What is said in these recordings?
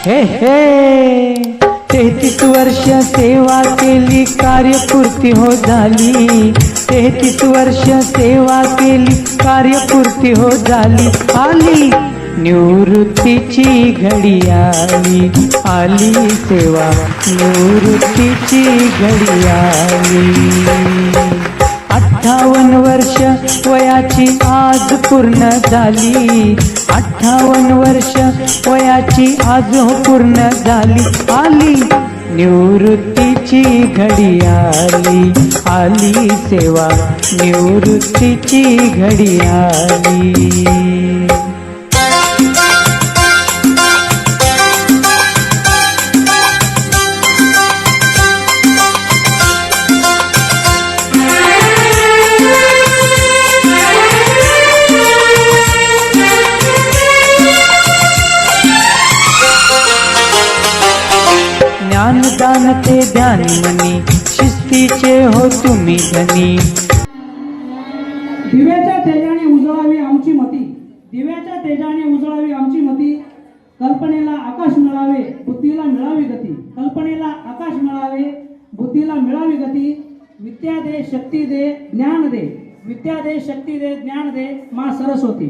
हे हे 33 वर्ष सेवा केली कार्यपूर्ती हो झाली 33 वर्ष सेवा केली कार्यपूर्ती हो झाली आली निवृत्तीची घडी आली आली सेवा निवृत्तीची घडी आली 58 वर्ष वयाची आज पूर्ण झाली 58 वर्ष वयाची आज पूर्ण झाली आली निवृत्तीची घडी आली आली सेवा निवृत्तीची घडी आली ज्ञानदान ते ध्यान मनी शिस्तीचे हो तुम्ही धनी दिव्याच्या तेजाने उजळावी आमची मती दिव्याच्या तेजाने उजळावी आमची मती कल्पनेला आकाश मिळावे बुद्धीला मिळावी गती कल्पनेला आकाश मिळावे बुद्धीला मिळावी गती विद्या दे शक्ती दे ज्ञान दे विद्या दे शक्ती दे ज्ञान दे मा सरस्वती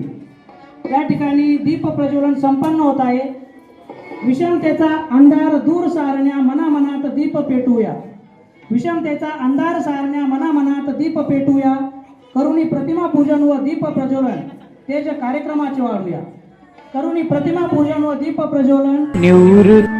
या ठिकाणी दीप प्रज्वलन संपन्न होत आहे विषमतेचा अंधार दूर सारण्या मनामनात दीप पेटूया विषमतेचा अंधार सारण्या मनामनात दीप पेटूया करुणी प्रतिमा पूजन व दीप प्रज्वलन तेज कार्यक्रमाचे वाढूया करुणी प्रतिमा पूजन व दीप प्रज्वलन निवृत्त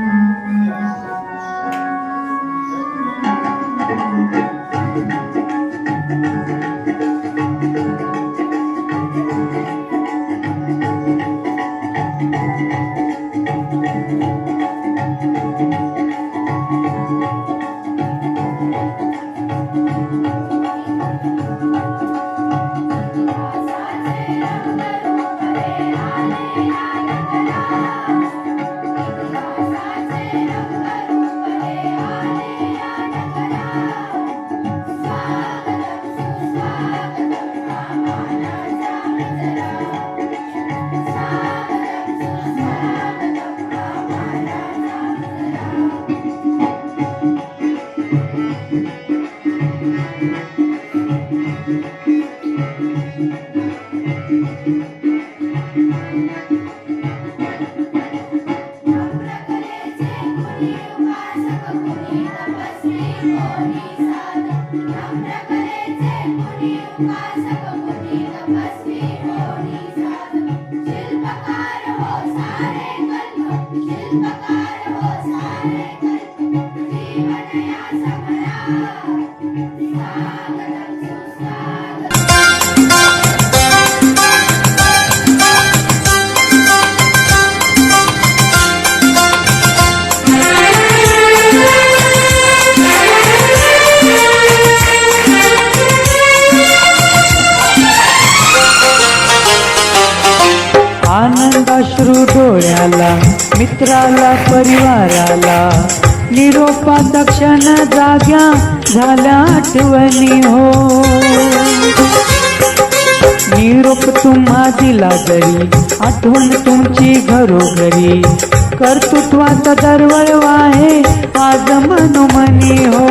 आनंदाश्रू डोळ्याला मित्राला परिवाराला निरोपाचा क्षण जाग्या झाल्या आठवणी हो निरोप तुम्हा दिला जरी आठवण तुमची घरोघरी कर्तृत्वाचा दरवळ वाहे आज मनोमनी हो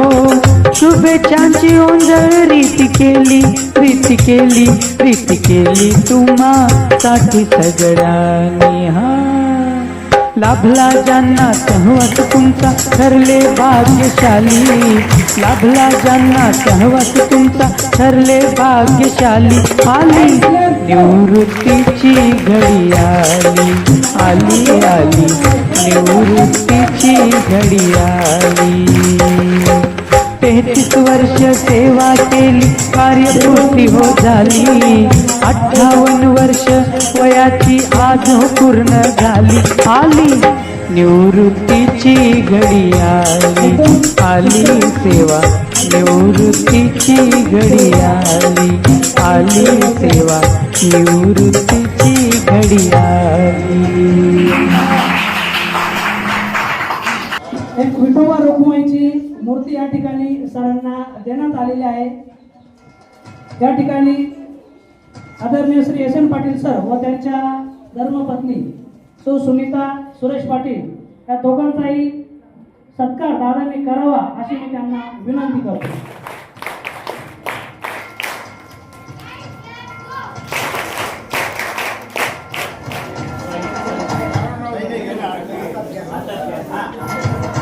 शुभेच्छांची ओंजळ रीती केली तुम्हा साठी सगळ्यांनी हा लाभला ज्यांना सहवास तुमचा ठरले भाग्यशाली लाभला ज्यांना सहवास तुमचा ठरले भाग्यशाली आली निवृत्तीची घडी आली आली आली निवृत्तीची घडी आली 33 वर्ष सेवा केली कार्यपूर्ती हो झाली 58 वर्ष वयाची आज पूर्ण झाली आली निवृत्तीची घडी आली आली सेवा निवृत्तीची घडी आली आली सेवा निवृत्तीची घडी आली एक विठोबा रखुमाईची मूर्ती या ठिकाणी सरांना देण्यात आलेली आहे या ठिकाणी आदरणीय Shri S N Patil sir व त्यांच्या धर्मपत्नी सौ सुनीता सुरेश पाटील या दोघांचाही सत्कार दादांनी करावा अशी मी त्यांना विनंती करतो.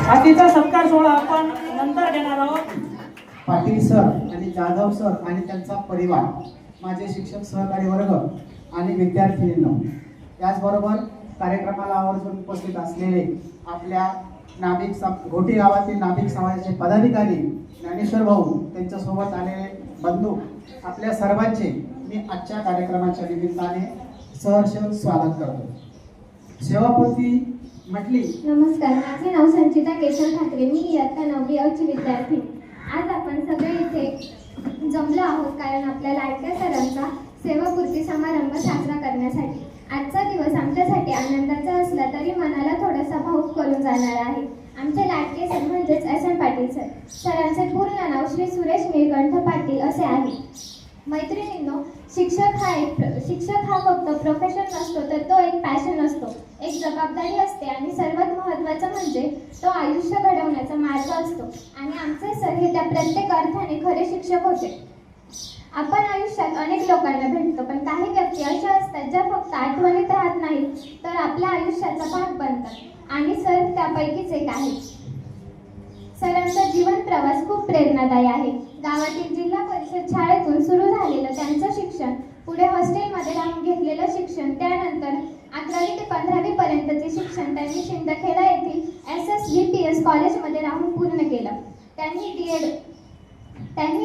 बाकीचा सत्कार सोहळा आपण नंतर घेणार आहोत. पाटील सर आणि जाधव सर आणि त्यांचा परिवार, माझे शिक्षक सहकारी वर्ग आणि विद्यार्थिनींनो, त्याचबरोबर कार्यक्रमाला आवर्जून उपस्थित असलेले आपल्या घोटी गावातील नाभिक समाजाचे पदाधिकारी ज्ञानेश्वर भाऊ, त्यांच्यासोबत आलेले बंधू, आपल्या सर्वांचे मी आजच्या कार्यक्रमाच्या निमित्ताने सहर्ष स्वागत करतो. सेवापूर्ती म्हटली. नमस्कार, माझे नाव संचिता केशव ठाकरे. मी इयत्ता 9वी अ ची विद्यार्थी. आज आपण सगळे इथे जमलो आहोत कारण आपल्या लाडक्या सरांचा सेवापूर्ती समारंभ साजरा करण्यासाठी. आजचा दिवस आमच्यासाठी आनंदाचा असला तरी मनाला थोडासा भावुक करून जाणार आहे. आमचे लाडके सर म्हणजेच एस.एन. पाटील सर. सरांचे पूर्ण नाव श्री सुरेश नीलकंठ पाटील असे आहे. मैत्रिणींनो, शिक्षक हा फक्त प्रोफेशन नसतो तर तो एक पॅशन असतो, एक जबाबदारी असते आणि सर्वात महत्त्वाचं म्हणजे तो आयुष्य घडवण्याचा मार्ग असतो. आणि आमचे सर हे त्या प्रत्येक अर्थाने खरे शिक्षक होते. आपण आयुष्यात अनेक लोकांना भेटतो, पण काही व्यक्ती अशा असतात ज्या फक्त आठवणीत राहत नाहीत तर आपल्या आयुष्याचा भाग बनतात, आणि सर त्यापैकीच एक आहे. सरांचा जीवन प्रवास खूप प्रेरणादायी आहे. गावातील जिल्हा परिषद शाळेतून सुरू झालेलं त्यांचं शिक्षण, पुढे हॉस्टेलमध्ये राहून घेतलेलं शिक्षण, त्यानंतर 11वी ते 15वी पर्यंतचे शिक्षण त्यांनी शिंदखेडा येथील SSVPS कॉलेजमध्ये राहून पूर्ण केलं. त्यांनी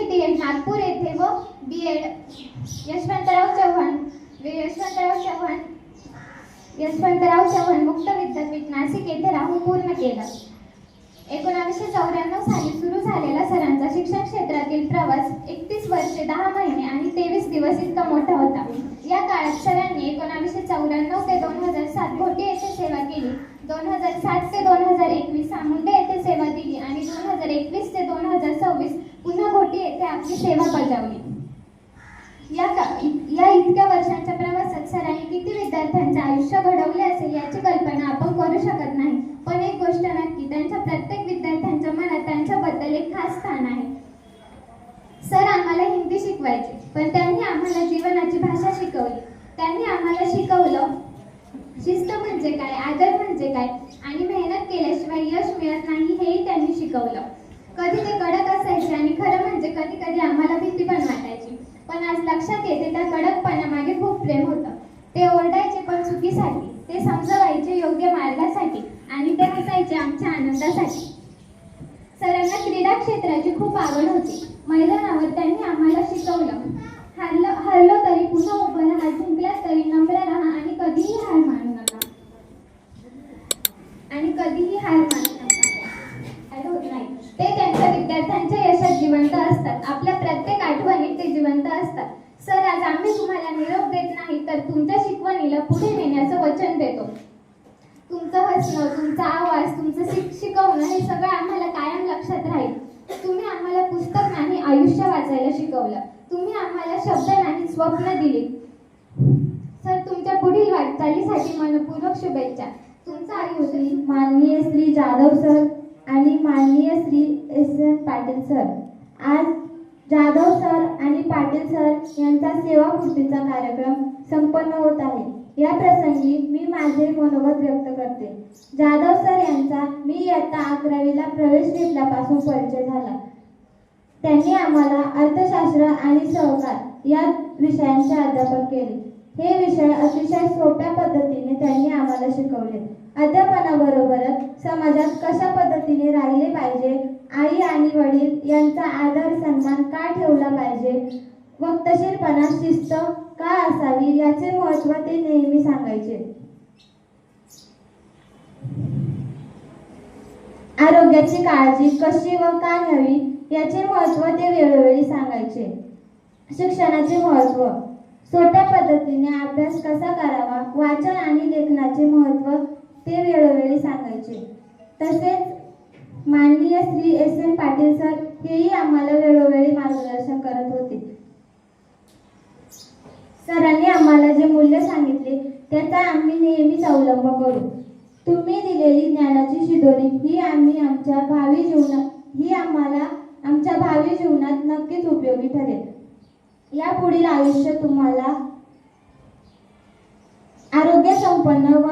डीएड नागपूर येथे व बीएड यशवंतराव चव्हाण मुक्त विद्यापीठ नाशिक येथे राहून पूर्ण केलं. 1994 साली सुरू झालेला सरांचा शिक्षण क्षेत्रातील प्रवास 31 वर्षे 10 महिने आणि 23 दिवस इतका मोठा होता. या काळात सरांनी 1994 ते 2007 घोटी येथे सेवा केली, 2007 ते 2021 सामुंडे येथे सेवा दिली आणि 2021 ते 2026 पुन्हा घोटी येथे आपली सेवा बजावली. या इतक्या वर्षांच्या प्रवासात सरांनी किती विद्यार्थ्यांचे आयुष्य घडवले असेल याची कल्पना आपण करू शकत नाही. पण एक गोष्ट नक्की, त्यांच्या प्रत्येक विद्यार्थ्यांच्या मनात त्यांच्याबद्दल एक खास स्थान आहे. सर आम्हाला हिंदी शिकवायचे, पण त्यांनी आम्हाला जीवनाची भाषा शिकवली. त्यांनी आम्हाला शिकवलं शिस्त म्हणजे काय, आदर म्हणजे काय आणि मेहनत केल्याशिवाय यश मिळत नाही हेही त्यांनी शिकवलं. कधी ते कडक असायचे आणि खरं म्हणजे कधी कधी आम्हाला भीती पण वाटायची, पण आज लक्षात येते त्या कडकपणामागे खूप प्रेम होतं. ते ओरडायचे पण चुकीसाठी, ते समजवायचे योग्य मार्गासाठी आणि ते हसायचे आमच्या आनंदासाठी. सरांना क्रीडा क्षेत्राची खूप आवड होती. मैदानावर त्यांनी आम्हाला शिकवलं, हरलो तरी पुन्हा उभं राहा, जिंकल्यास तरी नम्र राहा आणि कधीही हार मानू नका. ते त्यांच्या विद्यार्थ्यांच्या यशात जिवंत असतात. आपल्या प्रत्येक आठवणीत ते जिवंत असतात. सर, आज आम्ही तुम्हाला निरोप देत नाही तर तुमच्या शिकवणीला पुढे नेण्याचं वचन देतो. तुमचं हसणं, तुमचा आवाज, तुमचं शिकवणं हे सगळं आम्हाला कायम लक्षात राहील. तुम्ही आम्हाला पुस्तक नाही आयुष्य वाचायला शिकवलं. तुम्ही आम्हाला शब्द नाही स्वप्न दिली. सर, तुमच्या पुढील वाटचालीसाठी मनपूर्वक शुभेच्छा. तुमचा आयुष्य. माननीय श्री जाधव सर आणि माननीय श्री एस.एन. पाटील सर, आज जाधव सर आणि पाटील सर यांचा सेवापूर्तीचा कार्यक्रम संपन्न होत आहे. या प्रसंगी मी माझे मनोगत व्यक्त करते. जाधव सर यांचा मी इयत्ता 11वीला प्रवेश घेतल्यापासून परिचय झाला. त्यांनी आम्हाला अर्थशास्त्र आणि सहकार या विषयांचे अध्यापन केले. हे विषय अतिशय सोप्या पद्धतीने त्यांनी आम्हाला शिकवले. अध्यापनाबरोबरच समाजात कशा पद्धतीने राहिले पाहिजे, आई आणि वडील यांचा आदर सन्मान का ठेवला पाहिजे, वक्तशीरपणा शिस्त का असावी याचे महत्त्व ते नेहमी सांगायचे. आरोग्याची काळजी कशी व का घ्यावी याचे महत्त्व ते वेळोवेळी सांगायचे. शिक्षणाचे महत्त्व, सोप्या पद्धतीने अभ्यास कसा करावा, वाचन आणि लेखनाचे महत्त्व ते वेळोवेळी सांगायचे. तसेच माननीय श्री एस.एन. पाटील सर हेही आम्हाला वेळोवेळी मार्गदर्शन करत होते. सरांनी आम्हाला जे मूल्य सांगितले त्याचा आम्ही नेहमीच अवलंब करू. तुम्ही दिलेली ज्ञानाची शिदोरी ही आम्हाला आमच्या भावी जीवनात नक्कीच उपयोगी ठरेल। यापुढील आयुष्य तुम्हाला आरोग्य संपन्न व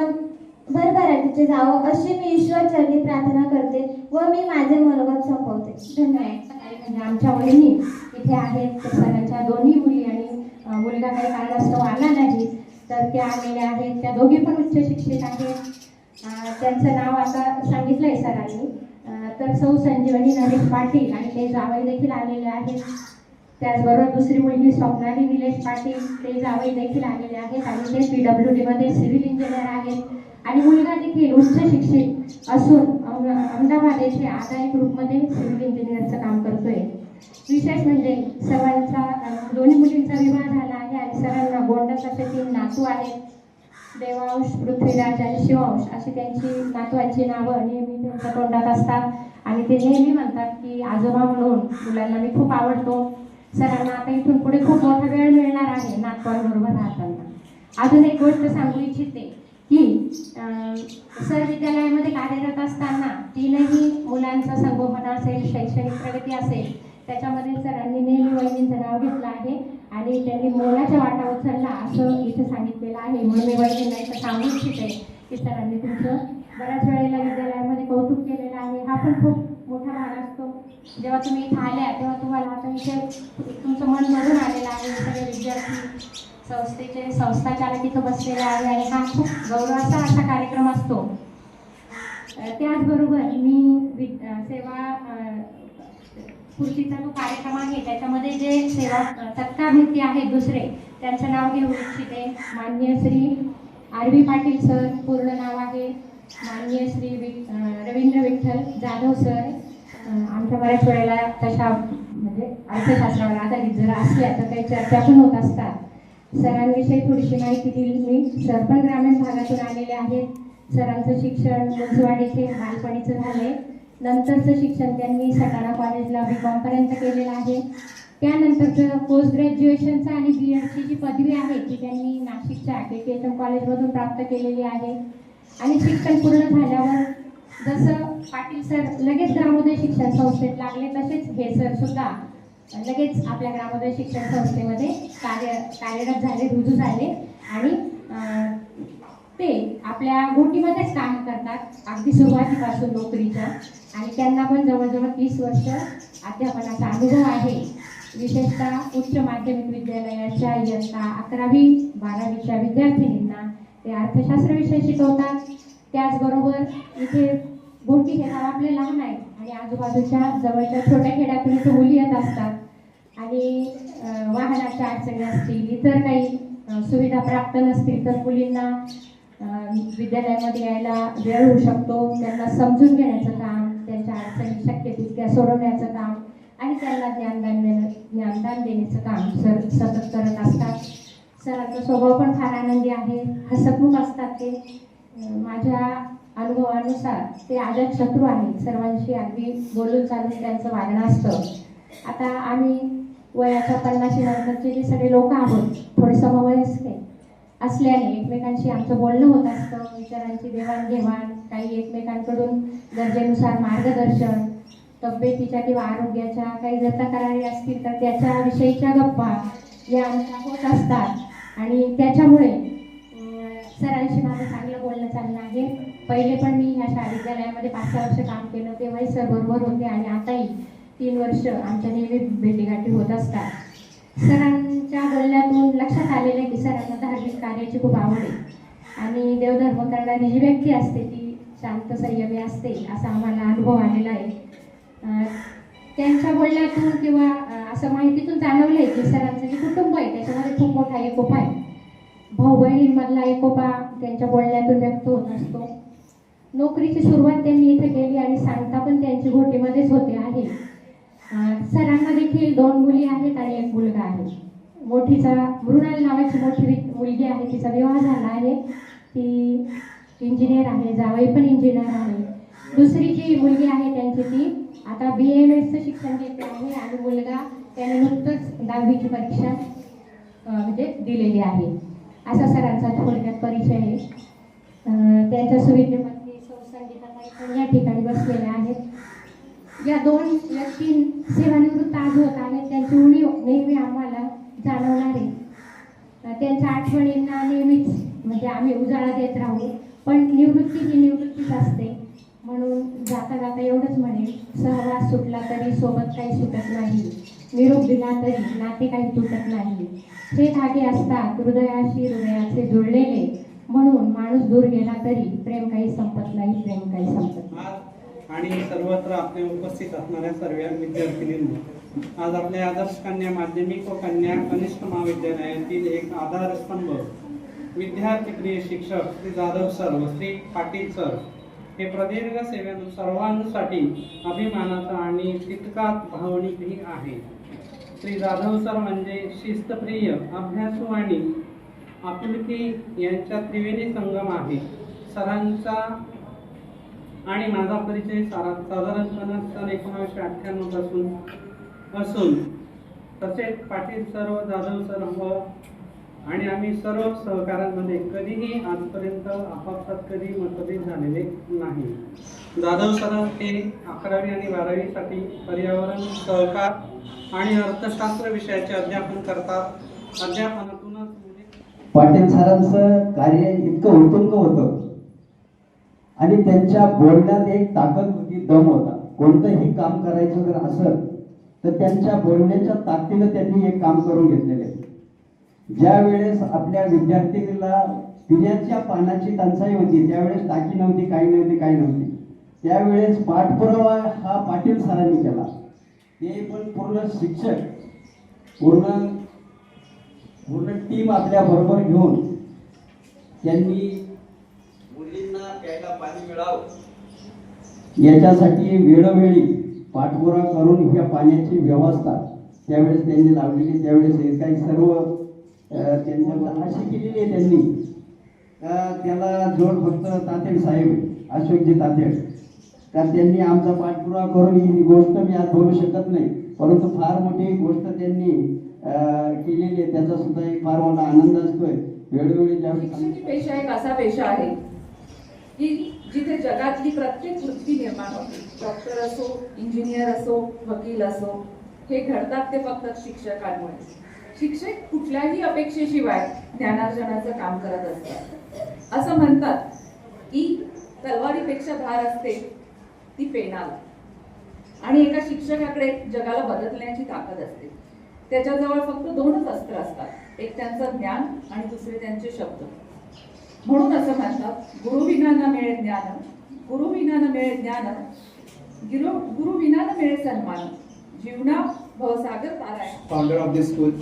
भरभराटीचे जावं अशी मी ईश्वरचरणी प्रार्थना करते व मी माझे मनोगत संपवते। धन्यवाद। म्हणजे आमच्या वहिनी इथे आहेत, तर सरांच्या दोन्ही मुली आणि मुलगा काही कारणास्तव आला नाही तर त्या आलेल्या आहेत। त्या दोघी पण उच्च शिक्षित आहेत। त्यांचं नाव आता सांगितलंय सरांनी, तर सौ संजीवनी नरेश पाटील आणि ते जावई देखील आलेले आहेत। त्याचबरोबर दुसरी मुलगी स्वप्नाली निलेश पाटील, ते जावई देखील आलेले आहेत आणि ते PWD मध्ये सिव्हिल इंजिनियर आहेत आणि मुलगा देखील उच्च शिक्षित असून अहमदाबाद येथे आदाय ग्रुपमध्ये सिव्हिल इंजिनियरचं काम करतोय। विशेष म्हणजे सर्वांचा दोन्ही मुलींचा विवाह झाला आहे आणि सरांना गोंडस असे 3 नातू आहेत। देवांश, पृथ्वीराज आणि शिवांश अशी त्यांची नातवांची नावं नेहमी त्यांच्या तोंडात असतात आणि ते नेहमी म्हणतात की आजोबा म्हणून मुलांना मी खूप आवडतो। सरांना आता इथून पुढे खूप मोठा वेळ मिळणार आहे नातवांबरोबर राहताना। अजून एक गोष्ट सांगू इच्छिते की सर विद्यालयामध्ये कार्यरत असताना 3ही मुलांचा संगोपन असेल, शैक्षणिक प्रगती असेल, त्याच्यामध्ये सरांनी नेहमी वहिनींचं नाव घेतलं आहे आणि त्यांनी मोलाच्या वाटा उचलला असं इथे सांगितलेलं आहे। म्हणून मी वहिनींना इथं सांगू इच्छिते की सरांनी तुमचं बऱ्याच वेळेला विद्यालयामध्ये कौतुक केलेलं आहे। हा पण खूप मोठा भाग असतो। जेव्हा तुम्ही इथं आल्या तेव्हा तुम्हाला आता इथे तुमचं मन भरून आलेलं आहे। सगळे विद्यार्थी, संस्थेचे संस्थाचालक इथं बसलेले आहे आणि हा खूप गौरवाचा असा कार्यक्रम असतो। त्याचबरोबर मी सेवा स्फूर्तीचा जो कार्यक्रम आहे त्याच्यामध्ये जे सेवा सत्कार मूर्ती आहेत दुसरे, त्यांचं नाव घेऊ इच्छिते। माननीय श्री RV पाटील सर, पूर्ण नाव आहे माननीय श्री रवींद्र विठ्ठल जाधव सर। आमच्या बऱ्याच वेळेला तशा म्हणजे अर्थशास्त्रावर आधारित जर असल्या तर काही चर्चा पण होत असतात। सरांविषयी थोडीशी माहिती दिली मी। सर पण ग्रामीण भागातून आलेले आहेत। सरांचं शिक्षण मुंजवाड येथे बालपणीचं झालंय। नंतरचं शिक्षण त्यांनी सटाणा कॉलेजला B.Com पर्यंत केलेलं आहे। त्यानंतरचं पोस्ट ग्रॅज्युएशनचं आणि B.Edची जी पदवी आहे ती त्यांनी नाशिकच्या KKHM कॉलेजमधून प्राप्त केलेली आहे। आणि शिक्षण पूर्ण झाल्यावर जसं पाटील सर लगेच ग्रामोदय शिक्षण संस्थेत लागले तसेच हे सर सुद्धा लगेच आपल्या ग्रामोदय शिक्षण संस्थेमध्ये कार्यरत झाले, रुजू झाले आणि ते आपल्या गोटीमध्येच काम करतात अगदी सुरुवातीपासून नोकरीच्या। आणि त्यांना पण जवळजवळ 30 वर्ष अध्यापनाचा अनुभव आहे। विशेषतः उच्च माध्यमिक विद्यालयाच्या इयत्ता 11वी 12वीच्या विद्यार्थिनींना ते अर्थशास्त्र विषय शिकवतात। त्याचबरोबर इथे गोटी हे गाव आपले लहान आहे आणि आजूबाजूच्या जवळच्या छोट्या खेड्यातून इथे मुली येत असतात आणि वाहनाच्या अडचणी असतील, इतर काही सुविधा प्राप्त नसतील तर मुलींना विद्यालयामध्ये यायला वेळ होऊ शकतो। त्यांना समजून घेण्याचं काम, त्यांच्या अडचणी शक्य तितक्या सोडवण्याचं काम आणि त्यांना ज्ञानदान देण्याचं काम सर सतत करत असतात। सरांचा स्वभाव पण फार आनंदी आहे, हसतमुख असतात ते। माझ्या अनुभवानुसार ते अजात शत्रू आहेत, सर्वांशी अगदी बोलून चालून त्यांचं वागणं असतं। आता आम्ही वयाच्या 50 नंतरचे जे सगळे लोक आहोत थोडे समवयस्क असल्याने एकमेकांशी आमचं बोलणं होत असतं, विचारांची देवाणघेवाण, काही एकमेकांकडून गरजेनुसार मार्गदर्शन, तब्येतीच्या किंवा आरोग्याच्या काही जर तक्रारी असतील तर त्याच्याविषयीच्या गप्पा या आमच्या होत असतात आणि त्याच्यामुळे सरांशी माझं चांगलं बोलणं चाललं आहे। पहिले पण मी ह्या शाळा विद्यालयामध्ये 5-6 वर्ष काम केलं, तेव्हाही सर बरोबर होते आणि आताही 3 वर्ष आमच्या नेहमी भेटीगाठी होत असतात। सरांच्या बोलण्यातून लक्षात आलेलं आहे की सरांना धार्मिक कार्याची खूप आवड आहे आणि देवधर्म करणारी जी व्यक्ती असते ती शांत संयमी असते असा आम्हाला अनुभव आलेला आहे। त्यांच्या बोलण्यातून किंवा असं माहितीतून जाणवलं आहे की सरांचं जे कुटुंब आहे त्याच्यामध्ये खूप मोठा एकोपा आहे। भाऊ बहिणींमधला एकोपा त्यांच्या बोलण्यातून व्यक्त होत असतो। नोकरीची सुरुवात त्यांनी इथे केली आणि सांगता पण त्यांची घोटीमध्येच होते आहे। सरांना देखील 2 मुली आहेत आणि 1 मुलगा आहे। मोठीचा मृणाल नावाची मोठी मुलगी आहे, तिचा विवाह झाला आहे, ती इंजिनियर आहे, जावई पण इंजिनियर आहे। दुसरी जी मुलगी आहे त्यांची ती आता BAMSचं शिक्षण घेते आहे आणि मुलगा त्याने नुकतंच 10वीची परीक्षा म्हणजे दिलेली आहे। असा सरांचा थोडक्यात परिचय आहे। त्यांच्या सुविधेमध्ये या ठिकाणी बसलेल्या आहेत. या दोन व्यक्ती सेवानिवृत्त आज होत आहेत. त्यांची उणीव नेहमी आम्हाला जाणवणार आहे. त्यांच्या आठवणींना नेहमीच म्हणजे आम्ही उजाळा देत राहू. पण निवृत्ती ही निवृत्तीच असते. म्हणून जाता जाता एवढंच म्हणेल, सहवास सुटला तरी सोबत काही सुटत नाही, निरोप दिला तरी नाते काही तुटत नाही. हे धागे असतात हृदयाशी हृदयाचे जुळलेले, म्हणून माणूस दूर गेला तरी प्रेम काही संपत नाही, प्रेम काही संपत नाही. आणि सर्वत्र आपले उपस्थित असणाऱ्या सर्व विद्यार्थिनींना आज आपल्या आदर्श कन्या माध्यमिक व कन्या कनिष्ठ महाविद्यालयातील एक आधारस्तंभ विद्यार्थी प्रिय शिक्षक श्री जाधव सर व श्री पाटील सर हे प्रदीर्घ सेवेतून सर्वांसाठी अभिमानाचा आणि तितकाच भावनिकही आहे. श्री जाधव सर म्हणजे शिस्तप्रिय, अभ्यासू आणि आपुलकी यांच्या त्रिवेणी संगम आहे. सरांचा आणि माझा परिचय साधारणपणे सन 1998 पासून असून तसेच पाटील सर व जाधव सर व आणि आम्ही सर्व सहकाऱ्यांमध्ये कधीही आजपर्यंत आपापसात कधी मतभेद झालेले नाही. जाधव सर हे 11वी आणि 12वीसाठी पर्यावरण, सहकार आणि अर्थशास्त्र विषयाचे अध्यापन करतात. अध्यापनातूनच पाटील सरांचं कार्य इतकं उत्तुंग होतं आणि त्यांच्या बोलण्यात एक ताकद होती, दम होता. कोणतंही काम करायचं जर असेल तर त्यांच्या बोलण्याच्या ताकदीनं त्यांनी एक काम करून घेतलेले. ज्या वेळेस आपल्या विद्यार्थीला पिण्याच्या पाण्याची टंचाई होती, त्यावेळेस टाकी नव्हती, काही नव्हती, त्यावेळेस पाठपुरावा हा पाटील सरांनी केला. ते पण पूर्ण शिक्षक, पूर्ण टीम आपल्या बरोबर घेऊन त्यांनी मुलींना प्यायला पाणी मिळावं याच्यासाठी वेळोवेळी पाठपुरावा करून ह्या पाण्याची व्यवस्था त्यावेळेस त्यांनी लावलेली. त्यावेळेस काही सर्व त्यांच्या अशी केलेली आहे त्यांनी. त्याला जोड फक्त तातेड साहेब, अशोकजी तातेड, कारण त्यांनी आमचा पाठपुरावा करून ही गोष्ट मी आज बोलू शकत नाही, परंतु फार मोठी गोष्ट त्यांनी केलेली आहे. त्याचा सुद्धा एक फार मोठा आनंद असतोय. वेळोवेळी शिक्षक पेशा एक असा पेशा आहे की जिथे जगातली प्रत्येक वृत्ती निर्माण होते. डॉक्टर असो, इंजिनियर असो, वकील असो, हे घडतात ते फक्त शिक्षकांमुळे. शिक्षक कुठल्याही अपेक्षेशिवाय ज्ञानार्जनाचं काम करत असतात. असं म्हणतात की तलवारीपेक्षा धार असते ती पेनाला, आणि एका शिक्षकाकडे जगाला बदलण्याची ताकद असते. त्याच्याजवळ फक्त 2च अस्त्र असतात, एक त्यांचं ज्ञान आणि दुसरे त्यांचे शब्द. म्हणून असं म्हणतात, गुरुविना न मिळे ज्ञान, गुरुविना न मिळे ज्ञान, गुरुविना न मिळे सन्मान, जीवना भवसागर ताराय. Founder of this school,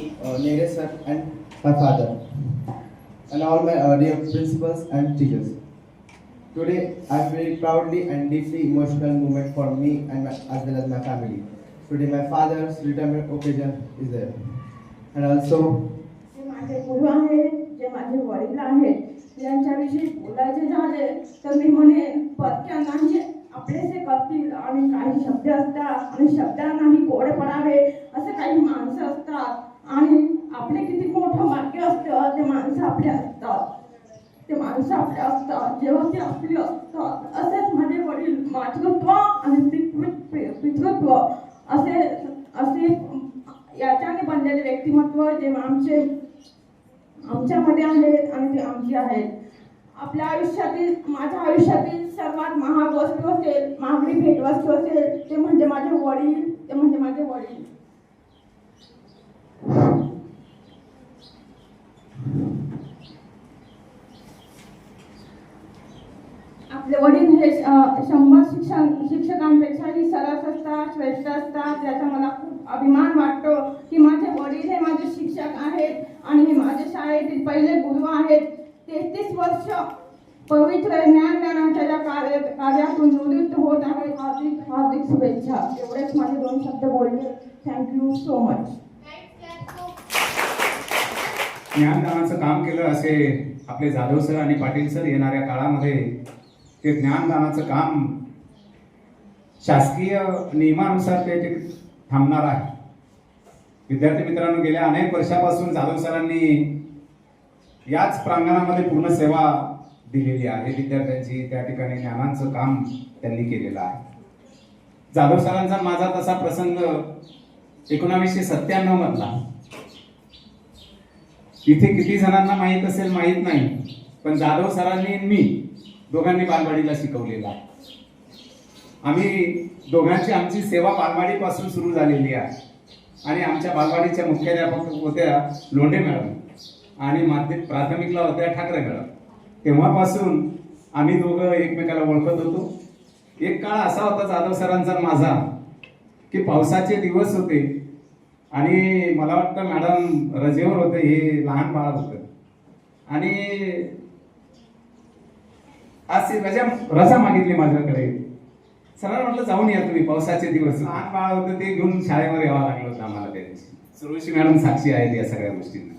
Nere sir and my father, and all my dear principals and teachers. Today, I'm very proudly and deeply emotional moment for me and as well as my family. Today, my father's retirement occasion is there, and also. जे माझे गुरु आहेत, जे माझे वडील आहेत, यांच्याविषयी बोलायचे झाले तर मी म्हणेन पत्या नाही आपलेसे करतील, आणि काही शब्द असतात आणि शब्दांनाही गोड पडावे असे काही माणसं असतात, आणि आपले किती मोठं भाग्य असतं ते माणसं आपले असतात, ते माणसं आपले असतात जेव्हा ते आपले असतात. असेच माझे वडील मातृत्व आणि पितृत्व असे याच्याने बनलेले व्यक्तिमत्व जे आमच्यामध्ये आहेत आणि ते आमची आहेत. आपल्या आयुष्यातील, माझ्या आयुष्यातील सर्वात महाग वस्तू असेल, महागडी भेटवस्तू असेल, ते म्हणजे माझे वडील, ते म्हणजे माझे वडील. आपले वडील हे 100 शिक्षकांपेक्षाही सरस असतात, श्रेष्ठ असतात. याचा मला खूप अभिमान वाटतो की माझे वडील हे माझे शिक्षक आहेत आणि हे माझ्या शाळेतील पहिले गुरु आहेत. 33 वर्ष पवित्र ज्ञानदानाच्या या कार्यातून निवृत्त होत आहेत. हार्दिक शुभेच्छा. एवढेच माझे 2 शब्द बोलले. Thank you so much. ज्ञानदानाचं काम केलं असे आपले जाधव सर आणि पाटील सर येणाऱ्या काळामध्ये ते ज्ञानदानाचं काम शासकीय नियमानुसार ते थांबणार आहे. विद्यार्थी मित्रांनो, गेल्या अनेक वर्षापासून जाधव सरांनी याच प्रांगणामध्ये पूर्ण सेवा दिलेली आहे. विद्यार्थ्यांची त्या ठिकाणी ज्ञानाचं काम त्यांनी केलेलं आहे. जाधव सरांचा माझा तसा प्रसंग 1997 मधला. इथे किती जणांना माहीत असेल माहीत नाही, पण जाधव सरांनी मी दोघांनी बालवाडीला शिकवलेला आहे. आम्ही दोघांची आमची सेवा बालवाडीपासून सुरू झालेली आहे. आणि आमच्या बालवाडीच्या मुख्याध्यापक होत्या लोंढे मॅडम आणि माध्यमिक प्राथमिकला होत्या ठाकरे मॅडम. तेव्हापासून आम्ही दोघं एकमेकाला ओळखत होतो. एक काळ असा होता जाधव सरांचा माझा की पावसाचे दिवस होते आणि मला वाटतं मॅडम रजेवर होते, हे लहान बाळ होतं आणि आज रजा मागितली माझ्याकडे. सरांना म्हटलं जाऊन या तुम्ही, पावसाचे दिवस. लहान बाळ होतं ते घेऊन शाळेवर यावं लागलं होतं आम्हाला त्या दिवशी. सुरुशी मॅडम साक्षी आहेत या सगळ्या गोष्टींना.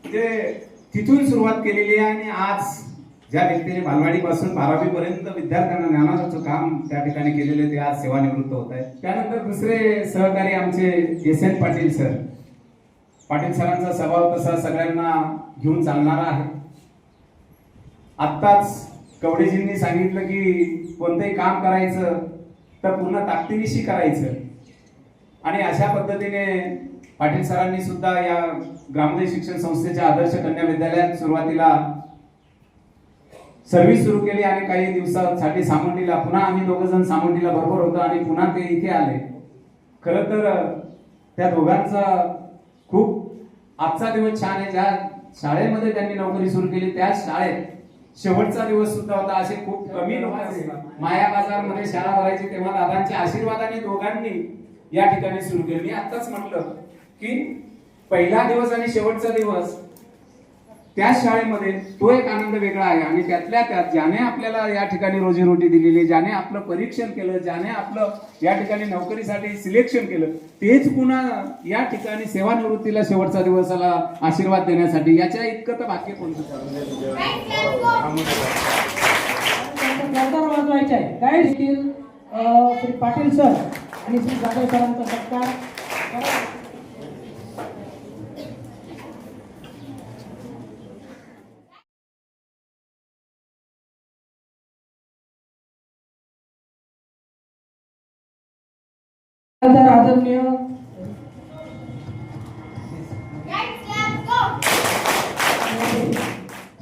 म्हणजे तिथून सुरुवात केलेली आहे आणि आज ज्या व्यक्तीने बालवाडीपासून 12वी पर्यंत विद्यार्थ्यांना ज्ञानाचं काम त्या ठिकाणी केलेले ते आज सेवानिवृत्त होत आहेत. त्यानंतर दुसरे सहकारी आमचे SN पाटील सर. पाटील सरांचा स्वभाव तसा सगळ्यांना घेऊन चालणारा आहे. आत्ताच कवडेजींनी सांगितलं की कोणतंही काम करायचं तर पूर्ण ताकदीनिशी करायचं आणि अशा पद्धतीने पाटील सरांनी सुद्धा या ग्रामोदय शिक्षण संस्थेच्या आदर्श कन्या विद्यालयात सुरुवातीला सर्व्हिस सुरू केली आणि काही दिवसांसाठी सामोंडीला पुन्हा आम्ही दोघं जण सामोंडीला बरोबर होतो आणि पुन्हा ते इथे आले. खरं तर त्या दोघांचा खूप आजचा दिवस छान आहे. ज्या शाळेमध्ये त्यांनी नोकरी सुरू केली त्या शाळेत शेवटचा दिवस सुद्धा होता. असे खूप कमी लोक माया बाजार मध्ये शाळा भरायची तेव्हा दादांच्या आशीर्वादाने दोघांनी या ठिकाणी सुरू केली. मी आताच म्हटलं की पहिला दिवस आणि शेवटचा दिवस त्या शाळेमध्ये तो एक आनंद वेगळा आहे आणि त्यातल्या त्यात ज्याने आपल्याला या ठिकाणी रोजीरोटी दिलेली, ज्याने आपलं परीक्षण केलं, ज्याने आपलं या ठिकाणी नोकरीसाठी सिलेक्शन केलं, तेच पुन्हा या ठिकाणी सेवानिवृत्तीला शेवटचा दिवसाला आशीर्वाद देण्यासाठी याच्या इतकं तर भाग्य कोणतं वाजवायचे आहे. काय देखील श्री पाटील सर आणि श्री जाधव सरांचा सत्कार. आदरणीय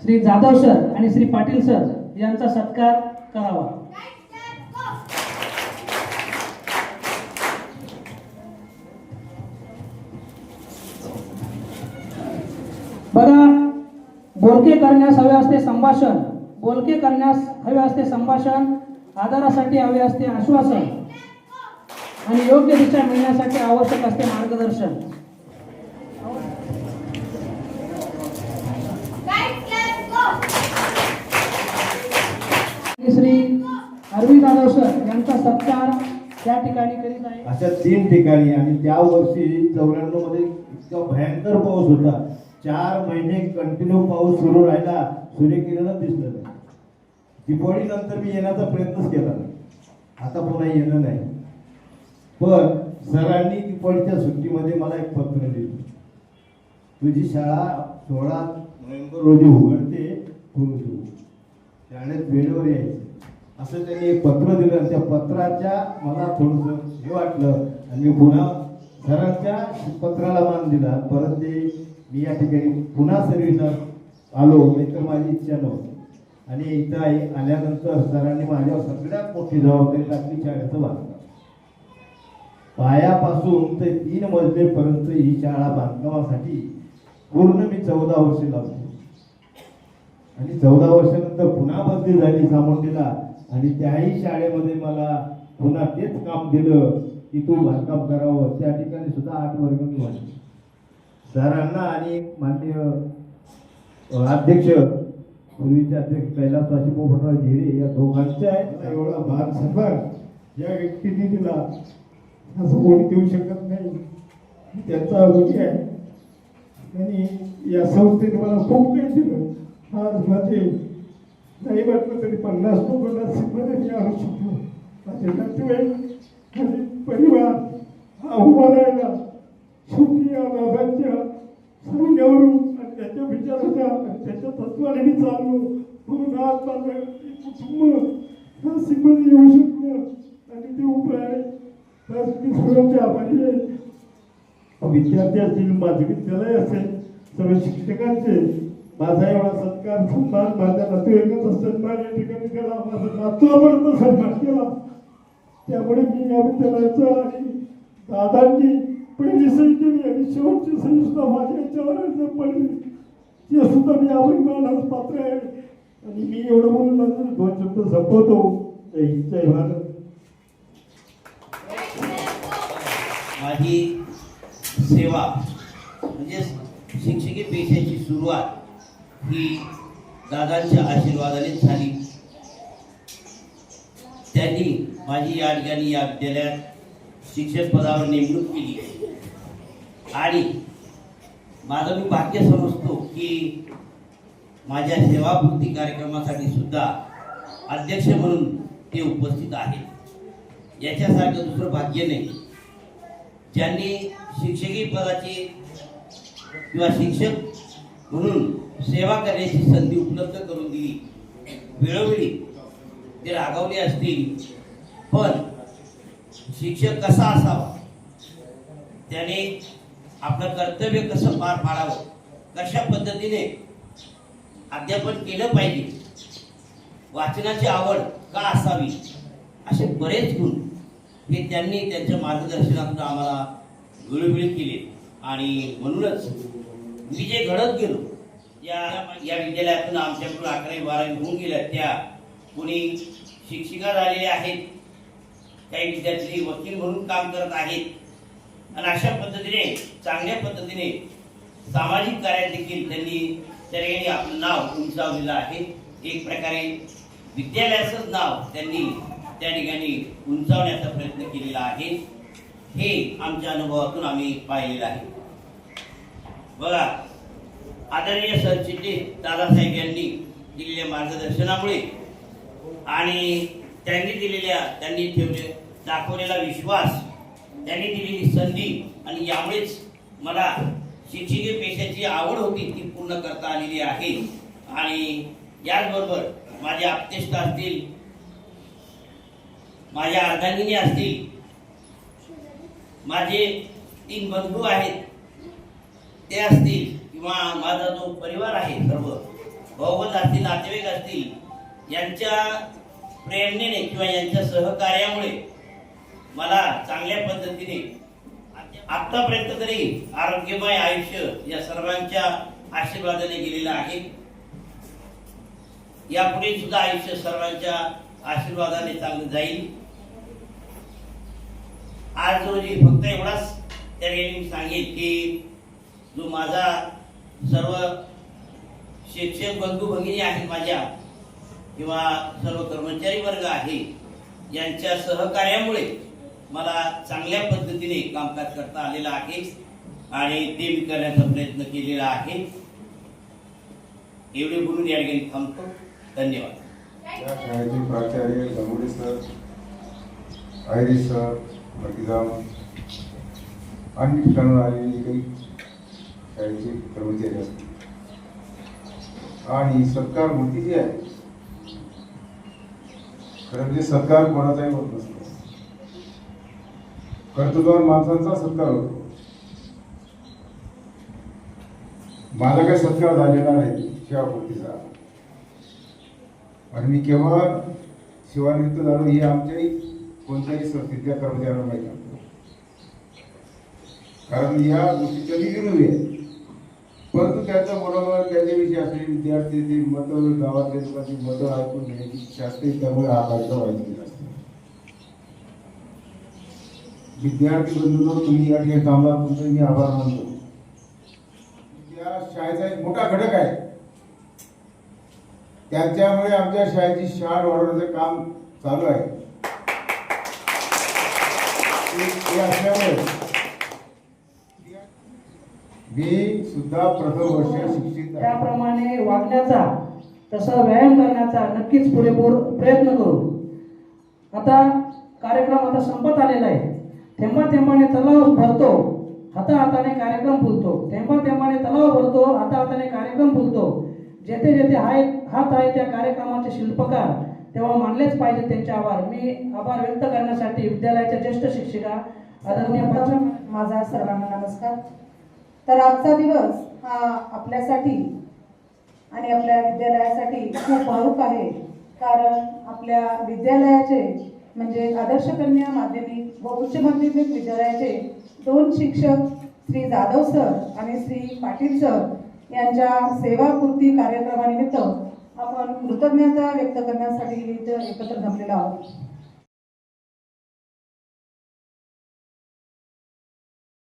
श्री जाधव सर आणि श्री पाटील सर यांचा सत्कार करावा. बघा, बोलके करण्यास हवे असते संभाषण, बोलके करण्यास हवे असते संभाषण, आदरासाठी हवे असते आश्वासन आणि योग्य दिशा मिळण्यासाठी आवश्यक असते मार्गदर्शन. श्री अरविंद जाधव सर यांचा सत्कार त्या ठिकाणी करीत आहे. अशा 3 ठिकाणी आणि त्या वर्षी 94 मध्ये इतका भयंकर पाऊस होता. 4 महिने कंटिन्यू पाऊस सुरू राहिला, सूर्यकिरण दिसलं नाही. दिवाळी नंतर मी येण्याचा प्रयत्नच केला नाही, आता पुन्हा येणं नाही. पण सरांनी दिवाळीच्या सुट्टीमध्ये मला एक पत्र दिलं, तुझी शाळा 16 नोव्हेंबर रोजी उघडते, तू शाळेत वेळेवर यायचं, असं त्यांनी एक पत्र दिलं. आणि त्या पत्राच्या मला थोडंसं हे वाटलं आणि मी पुन्हा सरांच्या पत्राला मान दिला. परत ते मी या ठिकाणी पुन्हा सर्व्हिसला आलो, नाहीतर माझी इच्छा नव्हती. आणि इथं आल्यानंतर सरांनी माझ्यावर सगळ्यात मोठी जबाबदारी टाकली शाळेचं बांधकाम. पायापासून ते 3 मजलेपर्यंत ही शाळा बांधकामासाठी पूर्ण मी 14 वर्षे लावली. आणि 14 वर्षानंतर पुन्हा बदली झाली सामोंडीला आणि त्याही शाळेमध्ये मला पुन्हा तेच काम दिलं की तू बांधकाम करावं. त्या ठिकाणी सुद्धा 8 वर्ग मी वाढले. सरांना आणि माननीय अध्यक्ष, पूर्वीचे अध्यक्ष कैलासवासी पोपटराव झेडे या दोघांच्या एवढा भार सन्मान या व्यक्तीने दिला असं कोणी देऊ शकत नाही. त्यांचा ऋणी आहे आणि या संस्थेने मला खूप काही दिलं. आज माझे नाही म्हटलं तरी 50 लोकांना सिद्धमध्ये मी आणू शकतो. माझे नातेवाईक आणि परिवार हा उभा राहिला शेवटी या दादांच्या सांगण्यावरून आणि त्याच्या विचाराच्या आणि त्याच्या तत्वाने चाललो म्हणून नाशिकमध्ये येऊ शकलं आणि ते उभं आहे तर मी सर्वांचे आभारी आहे. विद्यार्थी असतील, माझे विद्यालय असेल, सर्व शिक्षकांचे माझा एवढा सत्कार सन्मान, माझ्या नातेवाईकांचा सन्मान या ठिकाणी केला, माझा नातवापर्यंत सन्मान केला. त्यामुळे मी या विद्यालयाचा आणि दादांनी पहिली सही केली आणि शेवटची सही सुद्धा माझ्या याच्यावर पडली, ते सुद्धा मी आभारी मानास पात्र आहे. आणि मी एवढं बोलून माझं 2 शब्द संपवतो. जय भारत. माझी सेवा म्हणजे शिक्षकी पेशाची सुरुवात ही दादांच्या आशीर्वादाने झाली. त्यांनी माझी या ठिकाणी या विद्यालयात शिक्षक पदावर नेमणूक केली आणि माझं मी भाग्य समजतो की माझ्या सेवापूर्ती कार्यक्रमासाठी सुद्धा अध्यक्ष म्हणून ते उपस्थित आहेत. याच्यासारखं दुसरं भाग्य नाही. ज्यांनी शिक्षकी पदाची किंवा शिक्षक म्हणून सेवा करण्याची संधी उपलब्ध करून दिली, वेळोवेळी ते रागावले असतील, पण शिक्षक कसा असावा, त्याने आपलं कर्तव्य कसं पार पाडावं, कशा पद्धतीने अध्यापन केलं पाहिजे, वाचनाची आवड का असावी, असे बरेच गुण हे त्यांनी त्यांच्या मार्गदर्शनातून आम्हाला वेळोवेळी केले. आणि म्हणूनच मी जे घडत गेलो या विद्यालयातून आमच्याकडून 11वी 12वी होऊन गेल्या, त्या कोणी शिक्षिका झालेल्या आहेत, काही विद्यार्थी वकील म्हणून काम करत आहेत आणि अशा पद्धतीने चांगल्या पद्धतीने सामाजिक कार्यात देखील त्यांनी त्या ठिकाणी आपलं नाव उंचावलेलं आहे. एक प्रकारे विद्यालयाचंच नाव त्यांनी त्या ठिकाणी उंचावण्याचा प्रयत्न केलेला आहे. हे आमच्या अनुभवातून आम्ही पाहिलेलं आहे. बघा, आदरणीय सरचिटणीस दादासाहेब यांनी दिलेल्या मार्गदर्शनामुळे आणि त्यांनी दाखवलेला विश्वास, त्यांनी दिलेली संधी आणि यामुळेच मला शिक्षकी पेशाची आवड होती ती पूर्ण करता आलेली आहे. आणि याचबरोबर माझे आप्तेष्ट असतील, माझ्या अर्धांगिनी असतील, माझे 3 बंधू आहेत ते असतील, किंवा माझा जो परिवार आहे, सर्व भाऊबंद असतील, नातेवाईक असतील, यांच्या प्रेरणेने किंवा यांच्या सहकार्यामुळे मला चांगल्या पद्धतीने आतापर्यंत तरी आरोग्यमय आयुष्य या सर्वांच्या आशीर्वादाने गेलेलं आहे. यापुढे सुद्धा आयुष्य सर्वांच्या आशीर्वादाने चांगलं जाईल. आज रोजी फक्त एवढाच त्या ठिकाणी सांगेल की जो माझा सर्व शिक्षक बंधू भगिनी आहेत माझ्या, किंवा सर्व कर्मचारी वर्ग आहे, यांच्या सहकार्यामुळे मला चांगल्या पद्धतीने कामकाज करता आलेलं आहे आणि ते मी करण्याचा प्रयत्न केलेला आहे. एवढे बोलून या ठिकाणी थांबतो. धन्यवाद. या शाळेचे प्राचार्य गंगुडे सर, आयरी सर, मर्गिजाम आणि ठिकाणून आलेले काही शाळेचे कर्मचारी असतील आणि सत्कार मूर्ती जी आहे, खरं म्हणजे सत्कार कोणाचाही होत नसतो, कर्तृत्ववान माणसांचा सत्कार होतो. माझा काही सत्कार झालेला नाही सेवापूर्तीचा, आणि मी केव्हा सेवानिवृत्त झालो हे आमच्याही कोणत्याही संस्थेतल्या कर्मचाऱ्यांना माहिती नसतं, कारण या गोष्टीच्या मी विरोधी आहे. परंतु त्यांच्या मनोबल, त्याच्याविषयी असलेले विद्यार्थी ते मतं, गावातल्या लोकांची मतं ऐकून घेण्याची इच्छा असते, त्यामुळे हा कार्यक्रम व्हायचा असतो. विद्यार्थी बंधूंनो, तुम्ही या ठिकाणी थांबला, तुमचे मी आभार मानतो. त्या शाळेचा एक मोठा घटक आहे, त्यांच्यामुळे आमच्या शाळेची शान वाढवण्याचं काम चालू आहे. असल्यामुळे मी सुद्धा प्रथम वर्ष शिक्षित, त्याप्रमाणे वागण्याचा, तसा व्यायाम करण्याचा नक्कीच पुरेपूर प्रयत्न करू. आता कार्यक्रम आता संपत आलेला आहे. थेंबा थेंबाने तलाव भरतो, हाता हाताने कार्यक्रम फुलतो. थेंबा थेंबाने तलाव भरतो, हाता हाताने कार्यक्रम फुलतो. जेथे जेथे हात आहे त्या कार्यक्रमाचे शिल्पकार तेव्हा मानलेच पाहिजे त्यांचे आभार. मी आभार व्यक्त करण्यासाठी विद्यालयाच्या ज्येष्ठ शिक्षिका आदरणीय पंचम. माझा सर्वांना नमस्कार. तर आजचा दिवस हा आपल्यासाठी आणि आपल्या विद्यालयासाठी खूप भावूक आहे, कारण आपल्या विद्यालयाचे म्हणजे आदर्श कन्या माध्यमिक व उच्च माध्यमिक विद्यालयाचे 2 शिक्षक श्री जाधव सर आणि श्री पाटील सर यांच्या सेवापूर्ती कार्यक्रमानिमित्त आपण कृतज्ञता व्यक्त करण्यासाठी इथं एकत्र जमलेलो आहोत.